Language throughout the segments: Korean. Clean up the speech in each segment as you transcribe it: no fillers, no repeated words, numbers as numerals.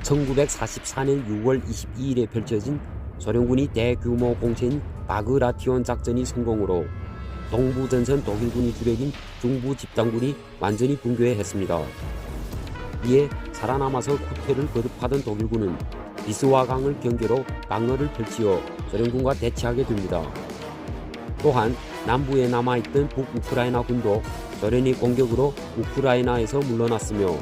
1944년 6월 22일에 펼쳐진 소련군이 대규모 공세인 바그라티온 작전이 성공으로 동부전선 독일군이 주력인 중부 집단군이 완전히 붕괴했습니다. 이에 살아남아서 후퇴를 거듭하던 독일군은 비스와강을 경계로 방어를 펼치어 소련군과 대치하게 됩니다. 또한 남부에 남아있던 북우크라이나 군도 소련의 공격으로 우크라이나에서 물러났으며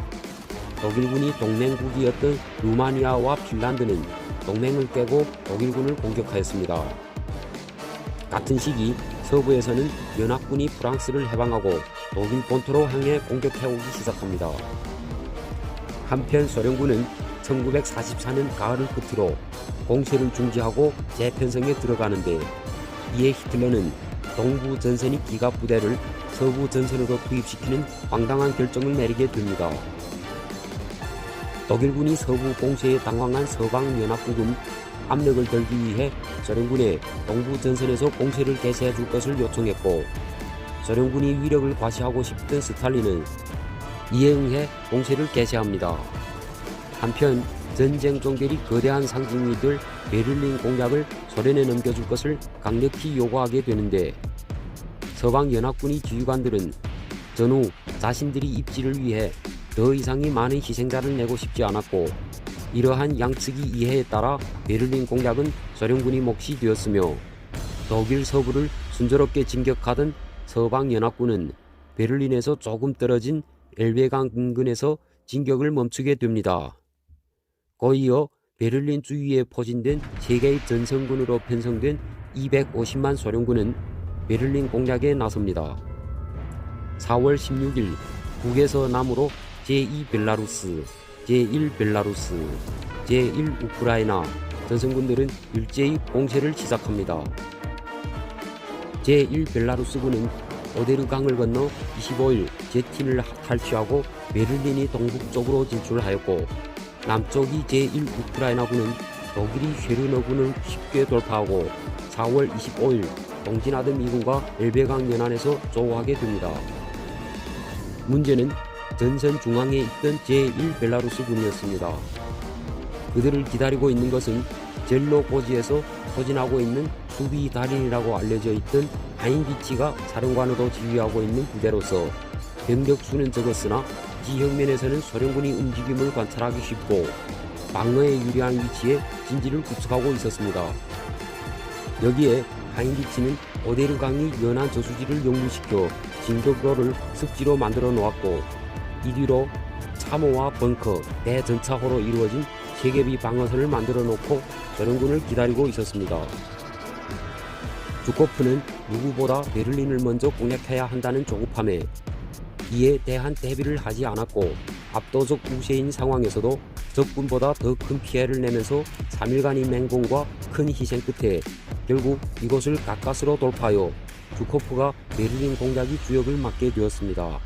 독일군이 동맹국이었던 루마니아와 핀란드는 동맹을 깨고 독일군을 공격하였습니다. 같은 시기 서부에서는 연합군이 프랑스를 해방하고 독일 본토로 향해 공격해오기 시작합니다. 한편 소련군은 1944년 가을을 끝으로 공세를 중지하고 재편성에 들어가는데, 이에 히틀러는 동부 전선이 기갑 부대를 서부 전선으로 투입시키는 황당한 결정을 내리게 됩니다. 독일군이 서부 공세에 당황한 서방연합국은 압력을 들기 위해 소련군에 동부 전선에서 공세를 개시해 줄 것을 요청했고, 소련군이 위력을 과시하고 싶던 스탈린은 이에 응해 공세를 개시합니다. 한편 전쟁 종결이 거대한 상징이 될 베를린 공략을 소련에 넘겨줄 것을 강력히 요구하게 되는데, 서방연합군의 지휘관들은 전후 자신들이 입지를 위해 더 이상의 많은 희생자를 내고 싶지 않았고, 이러한 양측의 이해에 따라 베를린 공략은 소련군이 몫이 되었으며, 독일 서부를 순조롭게 진격하던 서방연합군은 베를린에서 조금 떨어진 엘베강 인근에서 진격을 멈추게 됩니다. 곧이어 베를린 주위에 포진된 3개의 전선군으로 편성된 250만 소련군은 베를린 공략에 나섭니다. 4월 16일 북에서 남으로 제2벨라루스, 제1벨라루스, 제1우크라이나 전선군들은 일제히 공세를 시작합니다. 제1벨라루스군은 오데르강을 건너 25일 제틴을 탈취하고 베를린이 동북쪽으로 진출하였고, 남쪽이 제1우크라이나군은 독일이 쉐르너군을 쉽게 돌파하고 4월 25일 동진하던 미군과 엘베강 연안에서 조우하게 됩니다. 문제는 전선 중앙에 있던 제1벨라루스군이었습니다. 그들을 기다리고 있는 것은 젤로고지에서 포진하고 있는 수비 달인이라고 알려져 있던 하인리치가 사령관으로 지휘하고 있는 부대로서 병력 수는 적었으나 지형면에서는 소련군이 움직임을 관찰하기 쉽고 방어에 유리한 위치에 진지를 구축하고 있었습니다. 여기에 하인리치는 오데르강이 연안 저수지를 역류시켜 진격로를 습지로 만들어 놓았고, 이 뒤로 참호와 벙커, 대전차호로 이루어진 세개비 방어선을 만들어 놓고 소련군을 기다리고 있었습니다. 주코프는 누구보다 베를린을 먼저 공략해야 한다는 조급함에 이에 대한 대비를 하지 않았고, 압도적 우세인 상황에서도 적군보다 더 큰 피해를 내면서 3일간의 맹공과 큰 희생 끝에 결국 이곳을 가까스로 돌파하여 주코프가 베를린 공략의 주역을 맡게 되었습니다.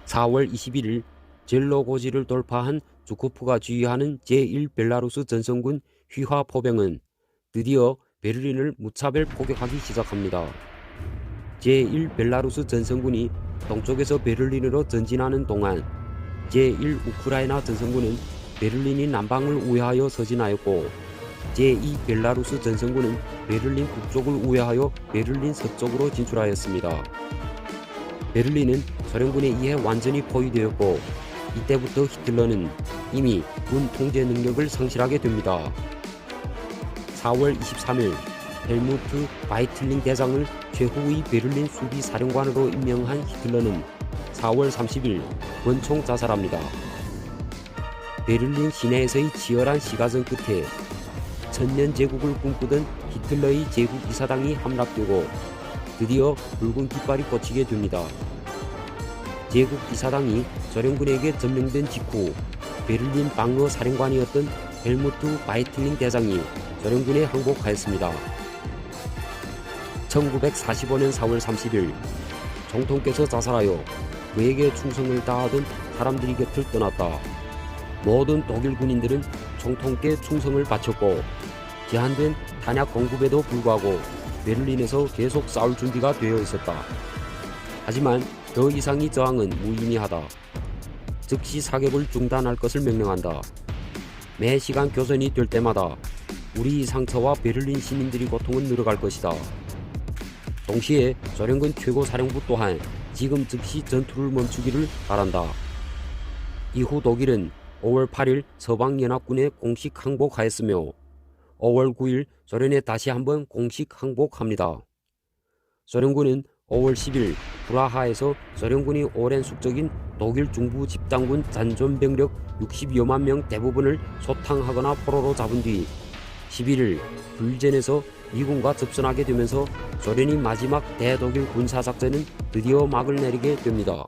4월 21일 젤로고지를 돌파한 주코프가 지휘하는 제1벨라루스 전선군 휘화 포병은 드디어 베를린을 무차별 포격하기 시작합니다. 제1벨라루스 전선군이 동쪽에서 베를린으로 전진하는 동안 제1우크라이나 전선군은 베를린이 남방을 우회하여 서진하였고, 제2벨라루스 전선군은 베를린 북쪽을 우회하여 베를린 서쪽으로 진출하였습니다. 베를린은 소련군에 의해 완전히 포위되었고, 이때부터 히틀러는 이미 군 통제 능력을 상실하게 됩니다. 4월 23일 헬무트 바이틀링 대장을 최후의 베를린 수비 사령관으로 임명한 히틀러는 4월 30일 권총 자살합니다. 베를린 시내에서의 치열한 시가전 끝에 천년 제국을 꿈꾸던 히틀러의 제국 이사당이 함락되고 드디어 붉은 깃발이 꽂히게 됩니다. 제국 이사당이 소련군에게 점령된 직후 베를린 방어 사령관이었던 헬무트 바이틀링 대장이 소련군에 항복하였습니다. 1945년 4월 30일总統께서 자살하여 그에게 충성을 다하던 사람들이 곁을 떠났다. 모든 독일 군인들은 총통께 충성을 바쳤고, 제한된 탄약 공급에도 불구하고 베를린에서 계속 싸울 준비가 되어 있었다. 하지만 더 이상의 저항은 무의미하다. 즉시 사격을 중단할 것을 명령한다. 매 시간 교전이 될 때마다 우리 상처와 베를린 시민들의 고통은 늘어갈 것이다. 동시에 소련군 최고사령부 또한 지금 즉시 전투를 멈추기를 바란다. 이후 독일은 5월 8일 서방연합군에 공식 항복하였으며 5월 9일 소련에 다시 한번 공식 항복합니다. 소련군은 5월 10일 프라하에서 소련군이 오랜 숙적인 독일 중부 집단군 잔존병력 60여만 명 대부분을 소탕하거나 포로로 잡은 뒤 11일 불젠에서 미군과 접선하게 되면서 소련이 마지막 대독일 군사작전은 드디어 막을 내리게 됩니다.